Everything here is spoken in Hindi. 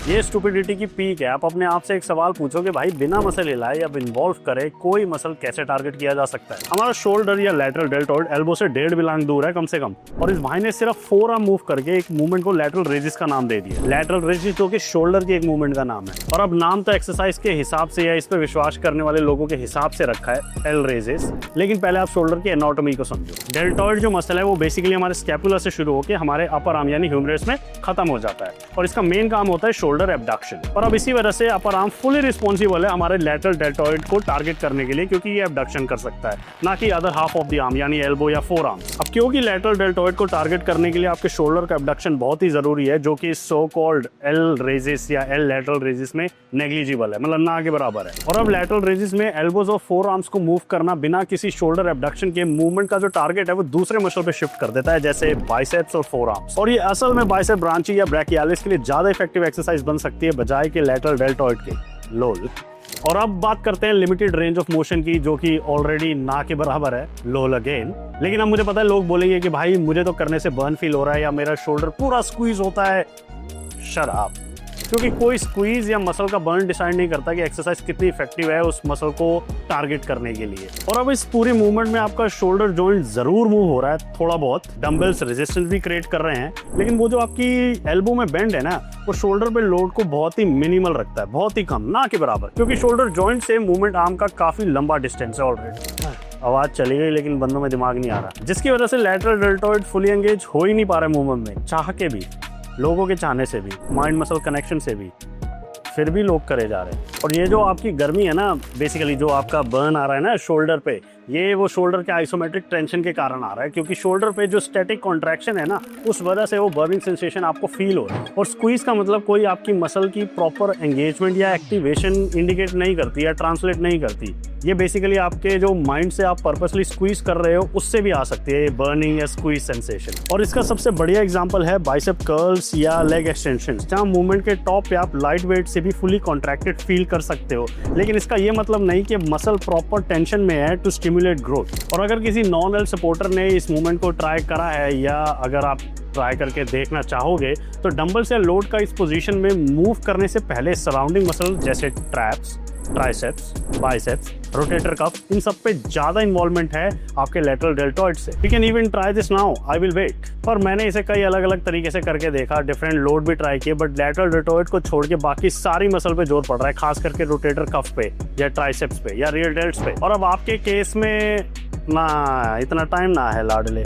ये स्टुपिडिटी की पीक है। आप अपने आप से एक सवाल पूछो कि भाई बिना मसल हिलाए या इन्वॉल्व करे कोई मसल कैसे टारगेट किया जा सकता है। हमारा शोल्डर या लैटरल डेल्टॉइड एल्बो से 1.5 बिलांग दूर है कम से कम, और इस भाई ने सिर्फ फोरआर्म मूव करके एक मूवमेंट को लैटरल रेजिस का नाम दे दिया। लैटरल रेजिस जो कि शोल्डर की एक मूवमेंट का नाम है, और अब नाम तो एक्सरसाइज के हिसाब से या इस पर विश्वास करने वाले लोगों के हिसाब से रखा है, एल रेजिस। लेकिन पहले आप शोल्डर की एनाटॉमी को समझो। डेल्टॉइड जो मसल है वो बेसिकली हमारे स्कैपुला से शुरू होकर हमारे अपर आर्म यानी ह्यूमरस में खत्म हो जाता है, और इसका मेन काम होता है शोल्डर एब्डक्शन। और अब इसी वजह से अपर आर्म फुली रिस्पॉन्सिबल है हमारे लैटरल डेल्टॉइड को टारगेट करने के लिए, क्योंकि ये एब्डक्शन कर सकता है, ना कि other half of the arm यानी एल्बो या फोर आर्म। अब क्योंकि लैटरल डेल्टॉइड को टारगेट करने के लिए आपके शोल्डर का एब्डक्शन बहुत ही जरूरी है, जो कि सो कॉल्ड एल रेजिस या एल लैटरल रेजिस में नेग्लिजिबल है, मतलब ना के बराबर है। और अब लैटरल रेजिस में एल्बोज और फोर आर्म्स को मूव करना बिना किसी शोल्डर एब्डक्शन के मूवमेंट का जो टारगेट है वो दूसरे मसल पे शिफ्ट कर देता है, जैसे बाइसेप्स और फोर आर्म्स। और ये असल में बाइसेप ब्रांची या ब्रैकियालिस के लिए ज्यादा इफेक्टिव एक्सरसाइज बन सकती है बजाय के लैटरल डेल्टॉइड के। लोल। और अब बात करते हैं लिमिटेड रेंज ऑफ मोशन की, जो कि ऑलरेडी ना के बराबर है, लोल अगेन। लेकिन अब मुझे पता है लोग बोलेंगे कि भाई मुझे तो करने से बर्न फील हो रहा है या मेरा शोल्डर पूरा स्क्वीज होता है। Shut up. क्योंकि कोई स्क्वीज या मसल का बर्न डिसाइड नहीं करता कि एक्सरसाइज कितनी इफेक्टिव है उस मसल को टारगेट करने के लिए। और अब इस पूरी मूवमेंट में आपका शोल्डर जॉइंट जरूर मूव हो रहा है थोड़ा बहुत, डंबल्स रेजिस्टेंस भी क्रिएट कर रहे हैं, लेकिन वो जो आपकी एल्बो में बेंड है ना, वो शोल्डर पे लोड को बहुत ही मिनिमल रखता है, बहुत ही कम, ना के बराबर, क्योंकि शोल्डर जॉइंट से मूवमेंट आर्म का काफी लंबा डिस्टेंस है ऑलरेडी। आवाज चली गई लेकिन बंदों में दिमाग नहीं आ रहा, जिसकी वजह से लैटरल डेल्टॉइड फुली एंगेज हो ही नहीं पा रहे मूवमेंट में, चाह के भी, लोगों के चाहने से भी, माइंड मसल कनेक्शन से भी, फिर भी लोग करे जा रहे हैं। और ये जो आपकी गर्मी है ना, बेसिकली जो आपका बर्न आ रहा है ना शोल्डर पे, ये वो शोल्डर के आइसोमेट्रिक टेंशन के कारण आ रहा है, क्योंकि शोल्डर पे जो स्टैटिक कॉन्ट्रैक्शन है ना, उस वजह से वो बर्निंग सेंसेशन आपको फील हो रहा है। और स्क्वीज का मतलब कोई आपकी मसल की प्रॉपर एंगेजमेंट या एक्टिवेशन इंडिकेट नहीं करती या ट्रांसलेट नहीं करती। ये बेसिकली आपके जो माइंड से आप पर्पसली स्क्वीज कर रहे हो उससे भी आ सकती है बर्निंग या स्क्वीज सेंसेशन। और इसका सबसे बढ़िया एग्जांपल है बाइसेप कर्ल्स या लेग एक्सटेंशंस, जहां मूवमेंट के टॉप पे आप लाइट वेट से भी फुली कॉन्ट्रैक्टेड फील कर सकते हो, लेकिन इसका ये मतलब नहीं कि मसल प्रॉपर टेंशन में है टू स्टिमुलेट ग्रोथ। और अगर किसी नॉन एल सपोर्टर ने इस मूवमेंट को ट्राई करा है या अगर आप ट्राई करके देखना चाहोगे, तो डंबल्स या लोड का इस पोजीशन में मूव करने से पहले सराउंडिंग मसल जैसे traps, triceps, biceps, rotator cuff, इन सब पे ज्यादा इन्वॉल्वमेंट है आपके लैटरल डेल्टॉइड से। You can even try this now, I will wait. पर मैंने इसे कई अलग अलग तरीके से करके देखा, डिफरेंट लोड भी ट्राई किए, बट लैटरल डेल्टॉइड को छोड़ के बाकी सारी मसल पे जोर पड़ रहा है, खास करके रोटेटर कफ पे या ट्राइसेप्स पे या रियर डेल्ट्स पे। और अब आपके केस में ना इतना टाइम ना है लाडले।